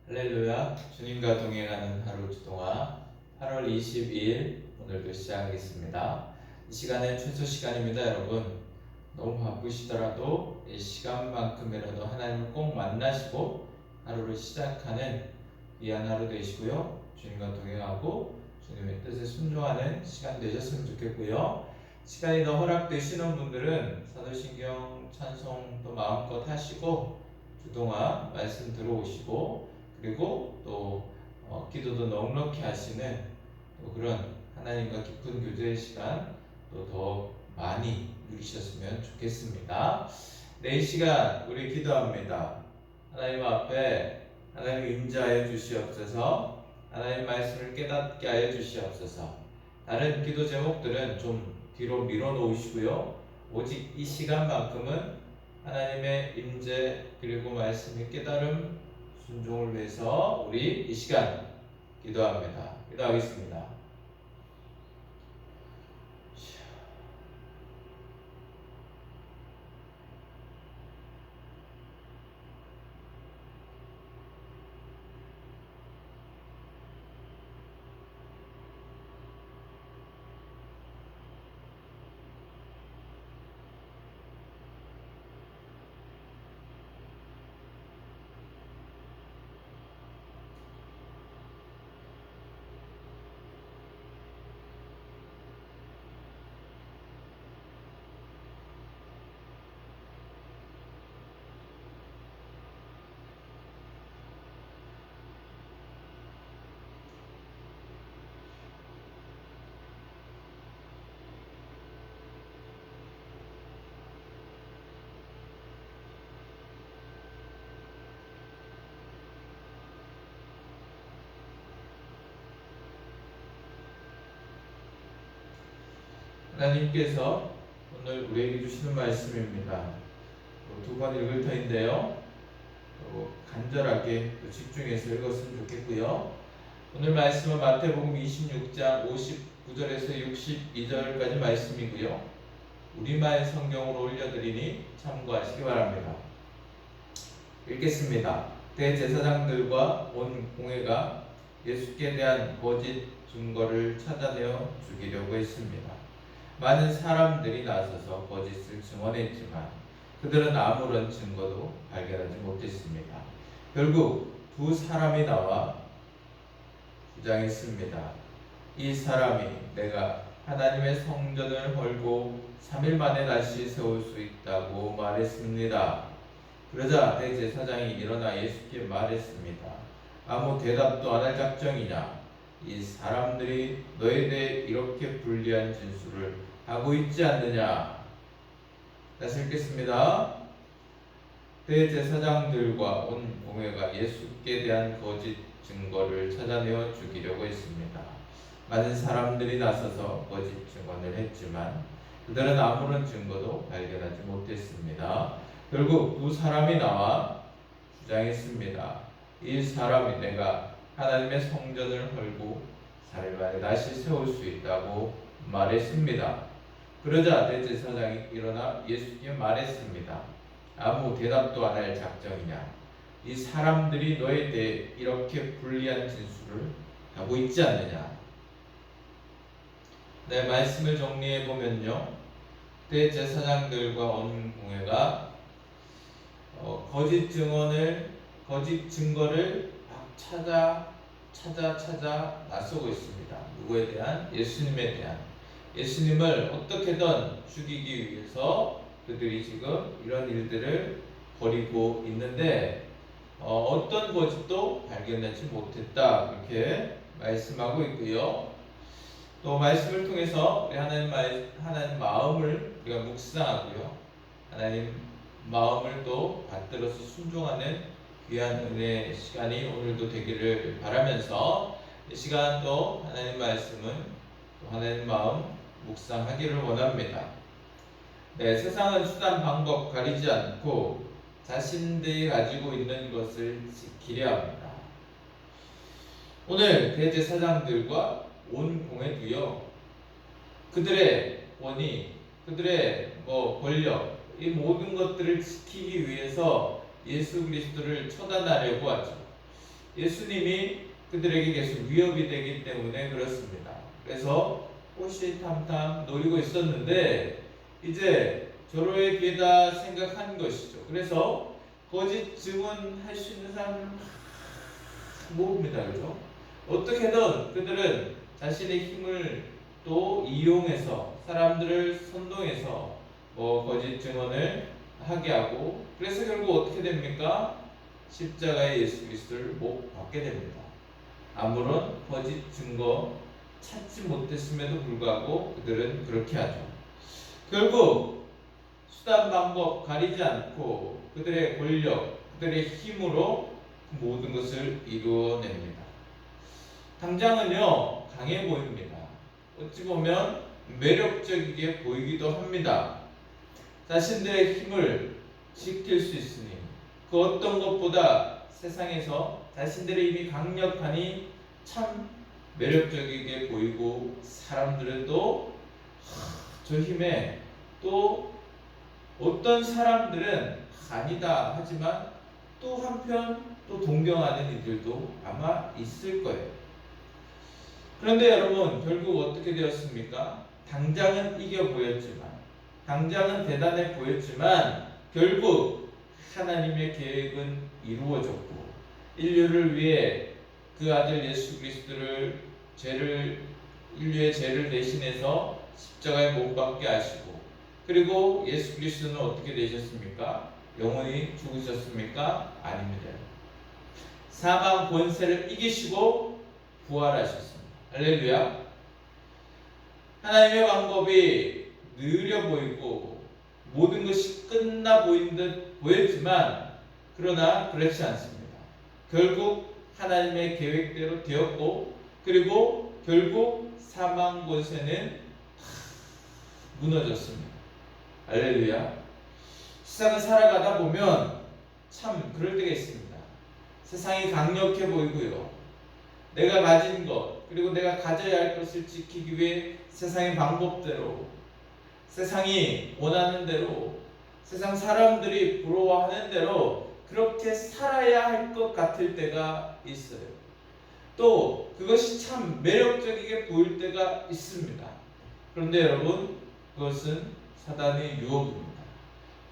할렐루야. 주님과 동행하는 하루 주동화 8월 22일 오늘도 시작하겠습니다. 이 시간은 최소 시간입니다. 여러분 너무 바쁘시더라도 이 시간만큼이라도 하나님을 꼭 만나시고 하루를 시작하는 귀한 하루 되시고요. 주님과 동행하고 주님의 뜻에 순종하는 시간 되셨으면 좋겠고요. 시간이 더 허락되시는 분들은 사도신경 찬송도 마음껏 하시고 주동화 말씀 들어오시고 그리고 또 기도도 넉넉히 하시는 또 그런 하나님과 깊은 교제의 시간 또 더 많이 누리셨으면 좋겠습니다. 이 시간 우리 기도합니다. 하나님 앞에 하나님 임재하여 주시옵소서. 하나님 말씀을 깨닫게 하여 주시옵소서. 다른 기도 제목들은 좀 뒤로 밀어놓으시고요. 오직 이 시간만큼은 하나님의 임재 그리고 말씀의 깨달음 순종을 위해서 우리 이 시간 기도합니다. 기도하겠습니다. 하나님께서 오늘 우리에게 주시는 말씀입니다. 두 번 읽을 터인데요. 간절하게 집중해서 읽었으면 좋겠고요. 오늘 말씀은 마태복음 26장 59절에서 62절까지 말씀이고요. 우리말 성경으로 올려드리니 참고하시기 바랍니다. 읽겠습니다. 대제사장들과 온 공회가 예수께 대한 거짓 증거를 찾아내어 죽이려고 했습니다. 많은 사람들이 나서서 거짓을 증언했지만 그들은 아무런 증거도 발견하지 못했습니다. 결국 두 사람이 나와 주장했습니다. 이 사람이 내가 하나님의 성전을 헐고 3일 만에 다시 세울 수 있다고 말했습니다. 그러자 대제사장이 일어나 예수께 말했습니다. 아무 대답도 안 할 작정이냐? 이 사람들이 너에 대해 이렇게 불리한 진술을 하고 있지 않느냐? 다시 읽겠습니다. 대제사장들과 온 공회가 예수께 대한 거짓 증거를 찾아내어 죽이려고 했습니다. 많은 사람들이 나서서 거짓 증언을 했지만 그들은 아무런 증거도 발견하지 못했습니다. 결국 두 사람이 나와 주장했습니다. 이 사람이 내가 하나님의 성전을 헐고 4일 만에 다시 세울 수 있다고 말했습니다. 그러자 대제사장이 일어나 예수께 말했습니다. 아무 대답도 안 할 작정이냐? 이 사람들이 너에 대해 이렇게 불리한 진술을 하고 있지 않느냐? 네, 말씀을 정리해 보면요. 대제사장들과 온 공회가 거짓 증거를 막 찾아 나서고 있습니다. 누구에 대한? 예수님에 대한. 예수님을 어떻게든 죽이기 위해서 그들이 지금 이런 일들을 벌이고 있는데 어떤 거짓도 발견하지 못했다 이렇게 말씀하고 있고요. 또 말씀을 통해서 우리 하나님 마음을 우리가 묵상하고요. 하나님 마음을 또 받들어서 순종하는 귀한 은혜 시간이 오늘도 되기를 바라면서 이 시간 또 하나님 말씀은 또 하나님 마음 묵상하기를 원합니다. 네, 세상은 수단 방법 가리지 않고 자신들이 가지고 있는 것을 지키려 합니다. 오늘 대제사장들과 온 공회도요. 그들의 권위, 그들의 권력, 이 모든 것들을 지키기 위해서 예수 그리스도를 처단하려고 하죠. 예수님이 그들에게 계속 위협이 되기 때문에 그렇습니다. 그래서 호시탐탐 노리고 있었는데 이제 절호의 기회다 생각한 것이죠. 그래서 거짓 증언할 수 있는 사람을 막 모읍니다. 그죠? 어떻게든 그들은 자신의 힘을 또 이용해서 사람들을 선동해서 거짓 증언을 하게 하고, 그래서 결국 어떻게 됩니까? 십자가에 예수 그리스도를 못 박게 됩니다. 아무런 거짓 증거 찾지 못했음에도 불구하고 그들은 그렇게 하죠. 결국 수단 방법 가리지 않고 그들의 권력, 그들의 힘으로 그 모든 것을 이루어냅니다. 당장은요 강해 보입니다. 어찌 보면 매력적이게 보이기도 합니다. 자신들의 힘을 지킬 수 있으니 그 어떤 것보다 세상에서 자신들의 힘이 강력하니 참 매력적이게 보이고, 사람들은 또 저 힘에 또 어떤 사람들은 아니다 하지만 또 한편 또 동경하는 이들도 아마 있을 거예요. 그런데 여러분 결국 어떻게 되었습니까? 당장은 이겨 보였지만, 당장은 대단해 보였지만 결국 하나님의 계획은 이루어졌고, 인류를 위해 그 아들 예수 그리스도를 인류의 죄를 대신해서 십자가에 못 박게 하시고, 그리고 예수 그리스도는 어떻게 되셨습니까? 영원히 죽으셨습니까? 아닙니다. 사망 권세를 이기시고 부활하셨습니다. 할렐루야. 하나님의 방법이 느려 보이고 모든 것이 끝나 보인 듯 보였지만, 그러나 그렇지 않습니다. 결국 하나님의 계획대로 되었고, 그리고 결국 사망 권세는 무너졌습니다. 할렐루야. 세상을 살아가다 보면 참 그럴 때가 있습니다. 세상이 강력해 보이고요, 내가 가진 것, 그리고 내가 가져야 할 것을 지키기 위해 세상의 방법대로, 세상이 원하는 대로, 세상 사람들이 부러워하는 대로 그렇게 살아야 할 것 같을 때가 있어요. 또 그것이 참 매력적이게 보일 때가 있습니다. 그런데 여러분, 그것은 사단의 유혹입니다.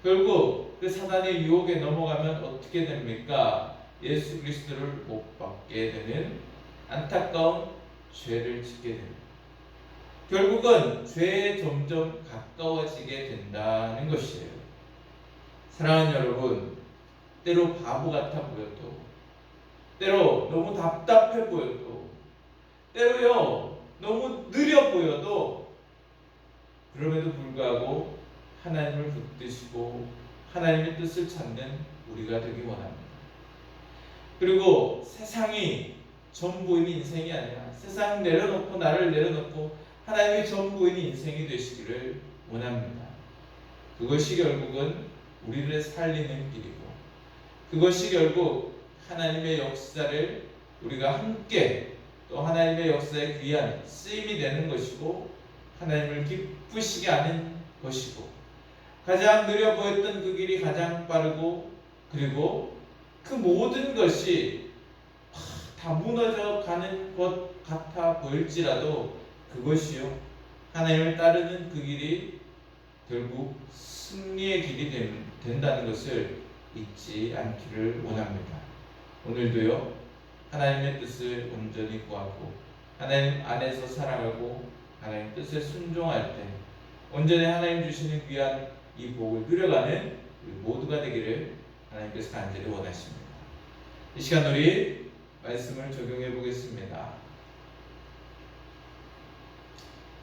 결국 그 사단의 유혹에 넘어가면 어떻게 됩니까? 예수 그리스도를 못 받게 되는 안타까운 죄를 짓게 됩니다. 결국은 죄에 점점 가까워지게 된다는 것이에요. 사랑하는 여러분, 때로 바보 같아 보여도, 때로 너무 답답해 보여도, 때로요 너무 느려 보여도, 그럼에도 불구하고 하나님을 붙드시고 하나님의 뜻을 찾는 우리가 되기 원합니다. 그리고 세상이 전부인 인생이 아니라 세상 내려놓고 나를 내려놓고 하나님의 전부인 인생이 되시기를 원합니다. 그것이 결국은 우리를 살리는 길이고, 그것이 결국 하나님의 역사를 우리가 함께 또 하나님의 역사에 귀한 쓰임이 되는 것이고, 하나님을 기쁘시게 하는 것이고, 가장 느려 보였던 그 길이 가장 빠르고, 그리고 그 모든 것이 다 무너져 가는 것 같아 보일지라도 그것이요 하나님을 따르는 그 길이 결국 승리의 길이 된다는 것을 잊지 않기를 원합니다. 오늘도요 하나님의 뜻을 온전히 구하고 하나님 안에서 살아가고 하나님 뜻에 순종할 때 온전히 하나님 주시는 귀한 이 복을 누려가는 우리 모두가 되기를 하나님께서 간절히 원하십니다. 이 시간 우리 말씀을 적용해 보겠습니다.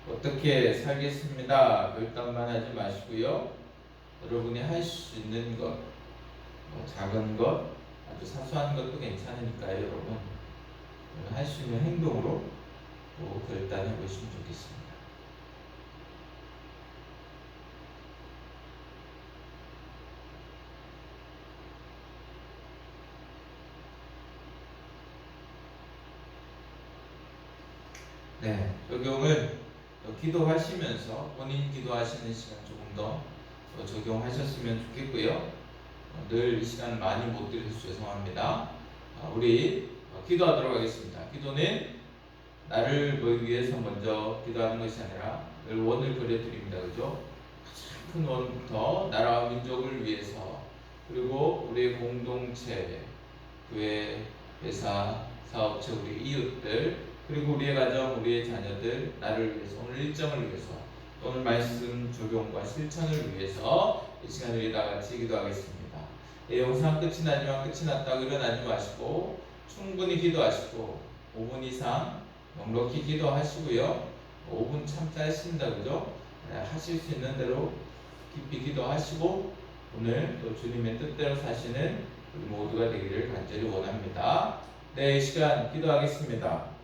어떻게 살겠습니다 결단만 하지 마시고요, 여러분이 할 수 있는 것, 작은 것, 아주 사소한 것도 괜찮으니까요, 여러분 할 수 있는 행동으로 결단해 보시면 좋겠습니다. 네, 적용을 기도하시면서 본인 기도하시는 시간 조금 더 적용하셨으면 좋겠고요. 늘 이 시간 많이 못 드려서 죄송합니다. 우리 기도하도록 하겠습니다. 기도는 나를 뭐 위해서 먼저 기도하는 것이 아니라 늘 원을 그려드립니다. 그죠? 가장 큰 원부터 나라와 민족을 위해서, 그리고 우리의 공동체, 교회, 회사, 사업체, 우리 이웃들, 그리고 우리의 가정, 우리의 자녀들, 나를 위해서, 오늘 일정을 위해서, 오늘 말씀 적용과 실천을 위해서 이 시간 우리 다 같이 기도하겠습니다. 영상 끝이 나지만 끝이 났다고 일어나지 마시고 충분히 기도하시고 5분 이상 넉넉히 기도하시고요. 5분 참 짧습니다. 그죠? 하실 수 있는 대로 깊이 기도하시고 오늘 또 주님의 뜻대로 사시는 우리 모두가 되기를 간절히 원합니다. 네, 이 시간 기도하겠습니다.